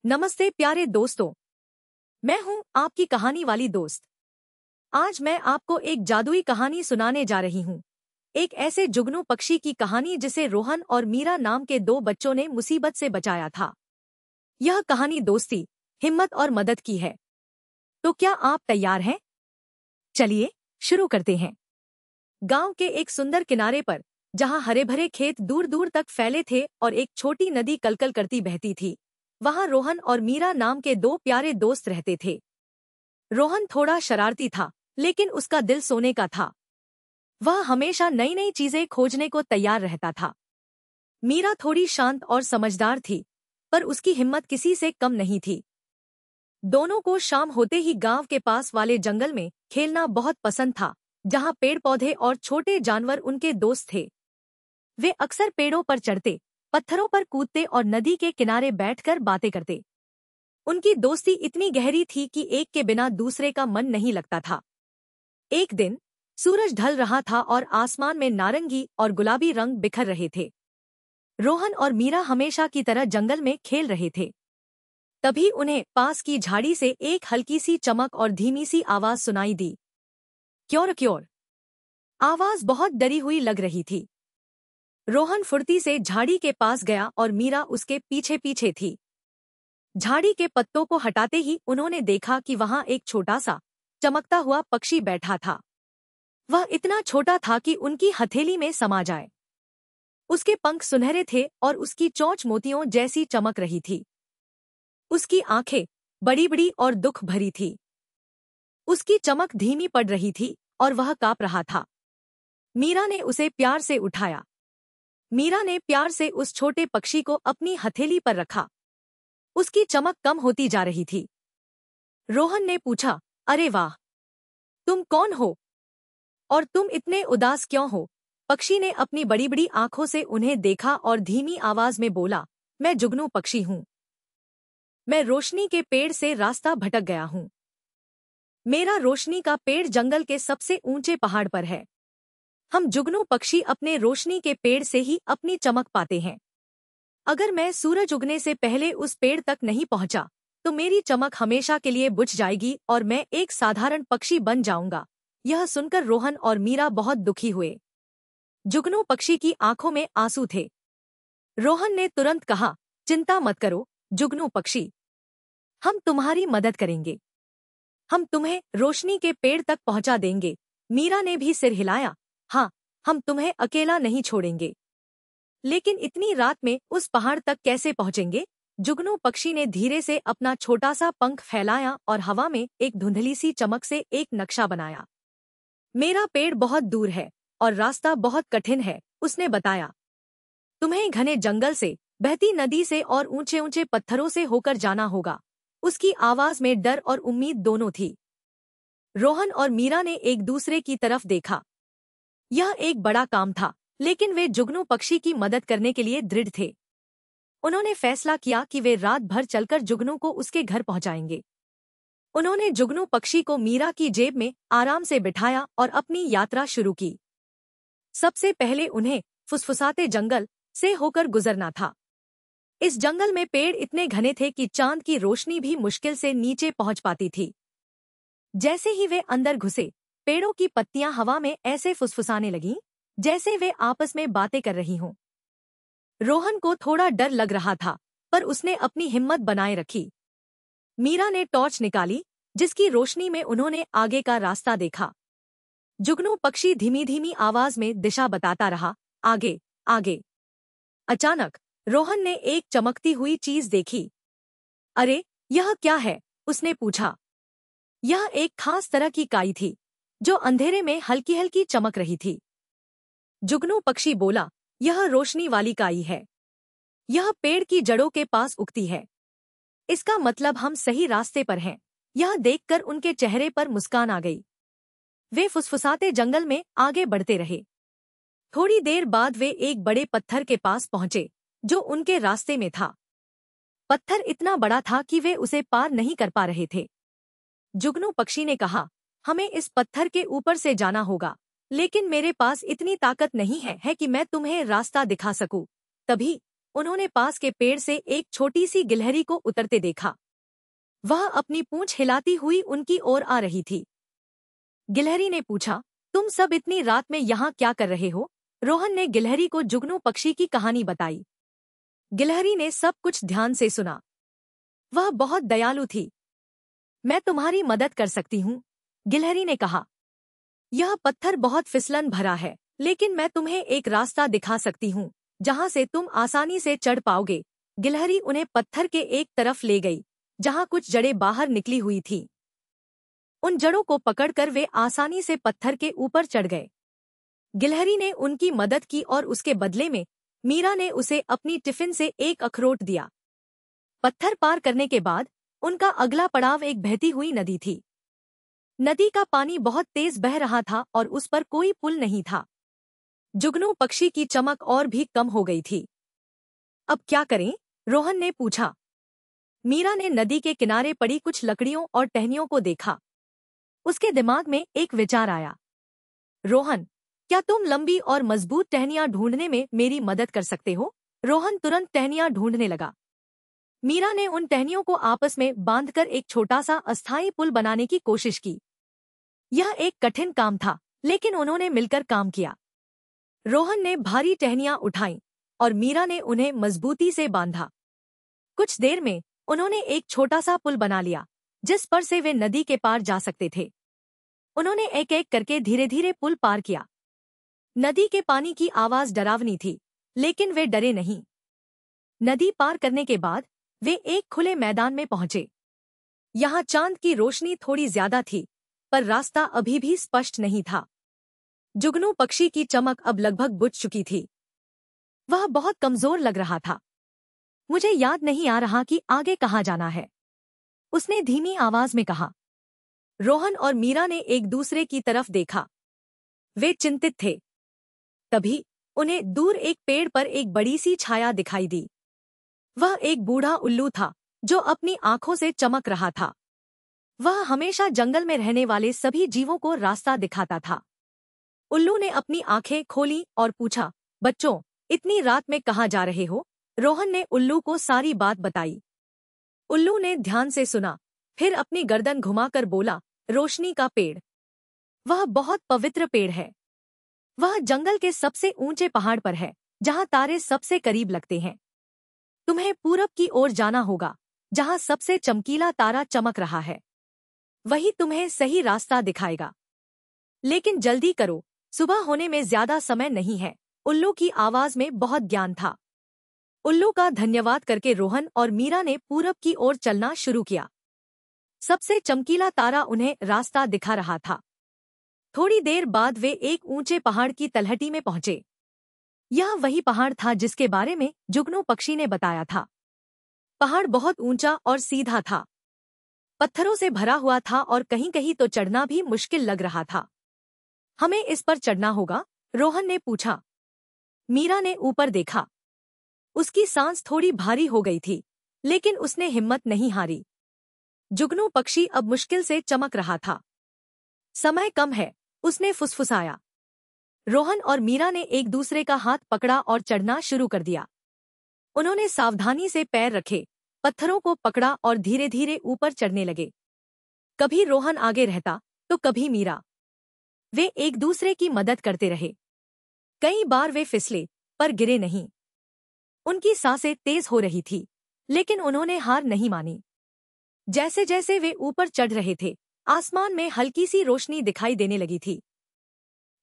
नमस्ते प्यारे दोस्तों। मैं हूं आपकी कहानी वाली दोस्त। आज मैं आपको एक जादुई कहानी सुनाने जा रही हूं। एक ऐसे जुगनू पक्षी की कहानी जिसे रोहन और मीरा नाम के दो बच्चों ने मुसीबत से बचाया था। यह कहानी दोस्ती, हिम्मत और मदद की है। तो क्या आप तैयार हैं? चलिए शुरू करते हैं। गांव के एक सुंदर किनारे पर, जहां हरे भरे खेत दूर दूर तक फैले थे और एक छोटी नदी कलकल करती बहती थी, वहां रोहन और मीरा नाम के दो प्यारे दोस्त रहते थे। रोहन थोड़ा शरारती था, लेकिन उसका दिल सोने का था। वह हमेशा नई नई चीजें खोजने को तैयार रहता था। मीरा थोड़ी शांत और समझदार थी, पर उसकी हिम्मत किसी से कम नहीं थी। दोनों को शाम होते ही गांव के पास वाले जंगल में खेलना बहुत पसंद था, जहां पेड़ पौधे और छोटे जानवर उनके दोस्त थे। वे अक्सर पेड़ों पर चढ़ते, पत्थरों पर कूदते और नदी के किनारे बैठकर बातें करते। उनकी दोस्ती इतनी गहरी थी कि एक के बिना दूसरे का मन नहीं लगता था। एक दिन सूरज ढल रहा था और आसमान में नारंगी और गुलाबी रंग बिखर रहे थे। रोहन और मीरा हमेशा की तरह जंगल में खेल रहे थे। तभी उन्हें पास की झाड़ी से एक हल्की सी चमक और धीमी सी आवाज सुनाई दी। Cure cure. आवाज बहुत डरी हुई लग रही थी। रोहन फुर्ती से झाड़ी के पास गया और मीरा उसके पीछे पीछे थी। झाड़ी के पत्तों को हटाते ही उन्होंने देखा कि वहां एक छोटा सा चमकता हुआ पक्षी बैठा था। वह इतना छोटा था कि उनकी हथेली में समा जाए। उसके पंख सुनहरे थे और उसकी चोंच मोतियों जैसी चमक रही थी। उसकी आंखें बड़ी बड़ी और दुख भरी थी। उसकी चमक धीमी पड़ रही थी और वह कांप रहा था। मीरा ने उसे प्यार से उठाया। मीरा ने प्यार से उस छोटे पक्षी को अपनी हथेली पर रखा। उसकी चमक कम होती जा रही थी। रोहन ने पूछा, अरे वाह, तुम कौन हो और तुम इतने उदास क्यों हो? पक्षी ने अपनी बड़ी बड़ी आंखों से उन्हें देखा और धीमी आवाज में बोला, मैं जुगनू पक्षी हूँ। मैं रोशनी के पेड़ से रास्ता भटक गया हूँ। मेरा रोशनी का पेड़ जंगल के सबसे ऊंचे पहाड़ पर है। हम जुगनू पक्षी अपने रोशनी के पेड़ से ही अपनी चमक पाते हैं। अगर मैं सूरज उगने से पहले उस पेड़ तक नहीं पहुंचा, तो मेरी चमक हमेशा के लिए बुझ जाएगी और मैं एक साधारण पक्षी बन जाऊंगा। यह सुनकर रोहन और मीरा बहुत दुखी हुए। जुगनू पक्षी की आंखों में आंसू थे। रोहन ने तुरंत कहा, चिंता मत करो जुगनू पक्षी, हम तुम्हारी मदद करेंगे। हम तुम्हें रोशनी के पेड़ तक पहुंचा देंगे। मीरा ने भी सिर हिलाया, हाँ, हम तुम्हें अकेला नहीं छोड़ेंगे। लेकिन इतनी रात में उस पहाड़ तक कैसे पहुंचेंगे? जुगनू पक्षी ने धीरे से अपना छोटा सा पंख फैलाया और हवा में एक धुंधली सी चमक से एक नक्शा बनाया। मेरा पेड़ बहुत दूर है और रास्ता बहुत कठिन है, उसने बताया। तुम्हें घने जंगल से, बहती नदी से और ऊंचे ऊंचे पत्थरों से होकर जाना होगा। उसकी आवाज में डर और उम्मीद दोनों थी। रोहन और मीरा ने एक दूसरे की तरफ देखा। यह एक बड़ा काम था, लेकिन वे जुगनू पक्षी की मदद करने के लिए दृढ़ थे। उन्होंने फैसला किया कि वे रात भर चलकर जुगनू को उसके घर पहुंचाएंगे। उन्होंने जुगनू पक्षी को मीरा की जेब में आराम से बिठाया और अपनी यात्रा शुरू की। सबसे पहले उन्हें फुसफुसाते जंगल से होकर गुजरना था। इस जंगल में पेड़ इतने घने थे कि चांद की रोशनी भी मुश्किल से नीचे पहुंच पाती थी। जैसे ही वे अंदर घुसे, पेड़ों की पत्तियां हवा में ऐसे फुसफुसाने लगीं जैसे वे आपस में बातें कर रही हों। रोहन को थोड़ा डर लग रहा था, पर उसने अपनी हिम्मत बनाए रखी। मीरा ने टॉर्च निकाली, जिसकी रोशनी में उन्होंने आगे का रास्ता देखा। जुगनू पक्षी धीमी धीमी आवाज में दिशा बताता रहा, आगे, आगे। अचानक रोहन ने एक चमकती हुई चीज देखी। अरे, यह क्या है? उसने पूछा। यह एक खास तरह की काई थी, जो अंधेरे में हल्की हल्की चमक रही थी। जुगनू पक्षी बोला, यह रोशनी वाली काई है। यह पेड़ की जड़ों के पास उगती है। इसका मतलब हम सही रास्ते पर हैं। यह देखकर उनके चेहरे पर मुस्कान आ गई। वे फुसफुसाते जंगल में आगे बढ़ते रहे। थोड़ी देर बाद वे एक बड़े पत्थर के पास पहुंचे, जो उनके रास्ते में था। पत्थर इतना बड़ा था कि वे उसे पार नहीं कर पा रहे थे। जुगनू पक्षी ने कहा, हमें इस पत्थर के ऊपर से जाना होगा, लेकिन मेरे पास इतनी ताकत नहीं है कि मैं तुम्हें रास्ता दिखा सकूं। तभी उन्होंने पास के पेड़ से एक छोटी सी गिलहरी को उतरते देखा। वह अपनी पूंछ हिलाती हुई उनकी ओर आ रही थी। गिलहरी ने पूछा, तुम सब इतनी रात में यहाँ क्या कर रहे हो? रोहन ने गिलहरी को जुगनू पक्षी की कहानी बताई। गिलहरी ने सब कुछ ध्यान से सुना। वह बहुत दयालु थी। मैं तुम्हारी मदद कर सकती हूँ, गिलहरी ने कहा। यह पत्थर बहुत फिसलन भरा है, लेकिन मैं तुम्हें एक रास्ता दिखा सकती हूँ जहाँ से तुम आसानी से चढ़ पाओगे। गिलहरी उन्हें पत्थर के एक तरफ ले गई जहाँ कुछ जड़ें बाहर निकली हुई थीं। उन जड़ों को पकड़कर वे आसानी से पत्थर के ऊपर चढ़ गए। गिलहरी ने उनकी मदद की और उसके बदले में मीरा ने उसे अपनी टिफिन से एक अखरोट दिया। पत्थर पार करने के बाद उनका अगला पड़ाव एक बहती हुई नदी थी। नदी का पानी बहुत तेज बह रहा था और उस पर कोई पुल नहीं था। जुगनू पक्षी की चमक और भी कम हो गई थी। अब क्या करें? रोहन ने पूछा। मीरा ने नदी के किनारे पड़ी कुछ लकड़ियों और टहनियों को देखा। उसके दिमाग में एक विचार आया। रोहन, क्या तुम लंबी और मजबूत टहनियां ढूंढने में मेरी मदद कर सकते हो? रोहन तुरंत टहनियां ढूंढने लगा। मीरा ने उन टहनियों को आपस में बांधकर एक छोटा सा अस्थायी पुल बनाने की कोशिश की। यह एक कठिन काम था, लेकिन उन्होंने मिलकर काम किया। रोहन ने भारी टहनियां उठाईं और मीरा ने उन्हें मजबूती से बांधा। कुछ देर में उन्होंने एक छोटा सा पुल बना लिया जिस पर से वे नदी के पार जा सकते थे। उन्होंने एक एक करके धीरे धीरे पुल पार किया। नदी के पानी की आवाज डरावनी थी, लेकिन वे डरे नहीं। नदी पार करने के बाद वे एक खुले मैदान में पहुंचे। यहाँ चांद की रोशनी थोड़ी ज्यादा थी, पर रास्ता अभी भी स्पष्ट नहीं था। जुगनू पक्षी की चमक अब लगभग बुझ चुकी थी। वह बहुत कमजोर लग रहा था। मुझे याद नहीं आ रहा कि आगे कहाँ जाना है, उसने धीमी आवाज में कहा। रोहन और मीरा ने एक दूसरे की तरफ देखा। वे चिंतित थे। तभी उन्हें दूर एक पेड़ पर एक बड़ी सी छाया दिखाई दी। वह एक बूढ़ा उल्लू था जो अपनी आंखों से चमक रहा था। वह हमेशा जंगल में रहने वाले सभी जीवों को रास्ता दिखाता था। उल्लू ने अपनी आंखें खोली और पूछा, बच्चों, इतनी रात में कहाँ जा रहे हो? रोहन ने उल्लू को सारी बात बताई। उल्लू ने ध्यान से सुना, फिर अपनी गर्दन घुमाकर बोला, रोशनी का पेड़। वह बहुत पवित्र पेड़ है। वह जंगल के सबसे ऊंचे पहाड़ पर है, जहाँ तारे सबसे करीब लगते हैं। तुम्हें पूरब की ओर जाना होगा, जहाँ सबसे चमकीला तारा चमक रहा है। वही तुम्हें सही रास्ता दिखाएगा। लेकिन जल्दी करो, सुबह होने में ज्यादा समय नहीं है। उल्लू की आवाज में बहुत ज्ञान था। उल्लू का धन्यवाद करके रोहन और मीरा ने पूरब की ओर चलना शुरू किया। सबसे चमकीला तारा उन्हें रास्ता दिखा रहा था। थोड़ी देर बाद वे एक ऊंचे पहाड़ की तलहटी में पहुंचे। यह वही पहाड़ था जिसके बारे में जुगनू पक्षी ने बताया था। पहाड़ बहुत ऊंचा और सीधा था, पत्थरों से भरा हुआ था और कहीं कहीं तो चढ़ना भी मुश्किल लग रहा था। हमें इस पर चढ़ना होगा? रोहन ने पूछा। मीरा ने ऊपर देखा। उसकी सांस थोड़ी भारी हो गई थी, लेकिन उसने हिम्मत नहीं हारी। जुगनू पक्षी अब मुश्किल से चमक रहा था। समय कम है, उसने फुसफुसाया। रोहन और मीरा ने एक दूसरे का हाथ पकड़ा और चढ़ना शुरू कर दिया। उन्होंने सावधानी से पैर रखे, पत्थरों को पकड़ा और धीरे धीरे ऊपर चढ़ने लगे। कभी रोहन आगे रहता तो कभी मीरा। वे एक दूसरे की मदद करते रहे। कई बार वे फिसले, पर गिरे नहीं। उनकी सांसें तेज हो रही थी, लेकिन उन्होंने हार नहीं मानी। जैसे जैसे वे ऊपर चढ़ रहे थे, आसमान में हल्की सी रोशनी दिखाई देने लगी थी।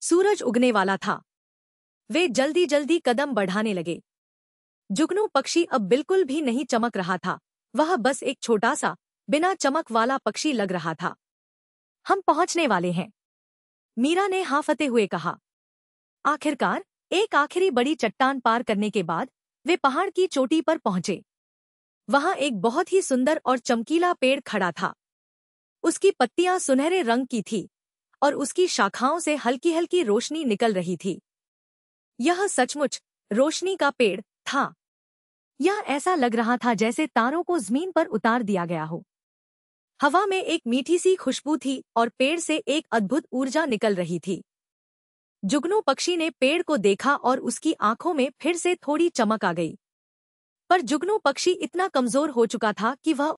सूरज उगने वाला था। वे जल्दी जल्दी कदम बढ़ाने लगे। जुगनू पक्षी अब बिल्कुल भी नहीं चमक रहा था। वह बस एक छोटा सा, बिना चमक वाला पक्षी लग रहा था। हम पहुंचने वाले हैं, मीरा ने हांफते हुए कहा। आखिरकार एक आखिरी बड़ी चट्टान पार करने के बाद वे पहाड़ की चोटी पर पहुंचे। वहां एक बहुत ही सुंदर और चमकीला पेड़ खड़ा था। उसकी पत्तियां सुनहरे रंग की थी और उसकी शाखाओं से हल्की हल्की रोशनी निकल रही थी। यह सचमुच रोशनी का पेड़ था। यह ऐसा लग रहा था जैसे तारों को जमीन पर उतार दिया गया हो। हवा में एक मीठी सी खुशबू थी और पेड़ से एक अद्भुत ऊर्जा निकल रही थी। जुगनू पक्षी ने पेड़ को देखा और उसकी आंखों में फिर से थोड़ी चमक आ गई। पर जुगनू पक्षी इतना कमजोर हो चुका था कि वह